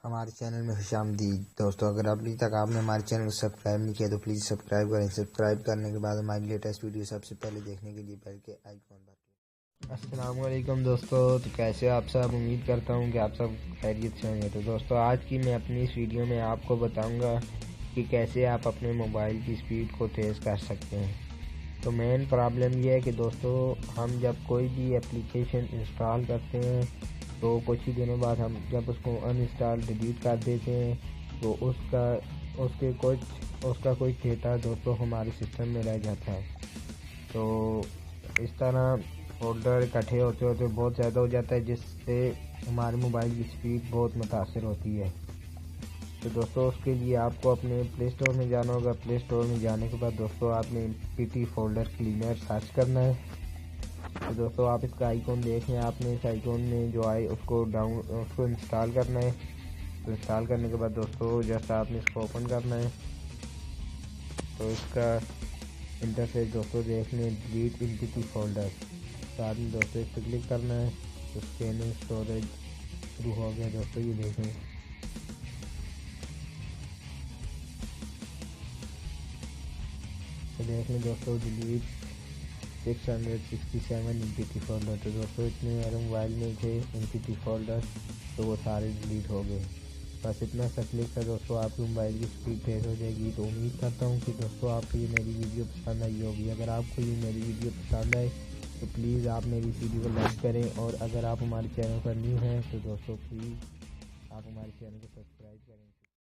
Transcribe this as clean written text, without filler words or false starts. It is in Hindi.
हमारे चैनल में खुशामदीद। दोस्तों, अगर अभी तक आपने हमारे चैनल को सब्सक्राइब नहीं किया तो प्लीज़ सब्सक्राइब करें। सब्सक्राइब करने के बाद हमारी लेटेस्ट वीडियो सबसे पहले देखने के लिए बेल के आइकॉन पर। अस्सलाम वालेकुम दोस्तों, तो कैसे आप सब? उम्मीद करता हूँ कि आप सब खैरियत से होंगे। तो दोस्तों, आज की मैं अपनी इस वीडियो में आपको बताऊँगा कि कैसे आप अपने मोबाइल की स्पीड को तेज़ कर सकते हैं। तो मेन प्रॉब्लम ये है कि दोस्तों, हम जब कोई भी एप्लीकेशन इंस्टॉल करते हैं तो कुछ ही दिनों बाद हम जब उसको अनइंस्टॉल डिलीट कर देते हैं तो उसका कोई डेटा दोस्तों हमारे सिस्टम में रह जाता है। तो इस तरह फोल्डर इकट्ठे होते होते बहुत ज़्यादा हो जाता है, जिससे हमारे मोबाइल की स्पीड बहुत मुतासर होती है। तो दोस्तों, उसके लिए आपको अपने प्ले स्टोर में जाना होगा। प्ले स्टोर में जाने के बाद दोस्तों आपने PT फोल्डर क्लीनर सर्च करना है। तो दोस्तों, आप इसका आइकॉन देख लें। आपने इस आइकॉन में जो आए उसको इंस्टॉल करना है। तो इंस्टॉल करने के बाद दोस्तों जस्ट आपने इसको ओपन करना है। तो इसका इंटरफेस दोस्तों देख लें, डिलीट PT फोल्डर। तो आपने दोस्तों इस पर क्लिक करना है। तो स्कैनिंग स्टोरेज शुरू हो गया दोस्तों, ये देखें। तो देख लें दोस्तों, डिलीट 667 MPT फोल्डर। तो दोस्तों इतने मेरे मोबाइल में थे MPT फोल्डर, तो वो सारे डिलीट हो गए। बस इतना सा क्लिक है दोस्तों, आपकी मोबाइल की स्पीड तेज़ हो जाएगी। तो उम्मीद करता हूँ कि दोस्तों आपको ये मेरी वीडियो पसंद आई होगी। अगर आपको ये मेरी वीडियो पसंद आए तो प्लीज़ आप मेरी वीडियो को लाइक करें, और अगर आप हमारे चैनल पर न्यू हैं तो दोस्तों प्लीज़ आप हमारे चैनल को सब्सक्राइब करें।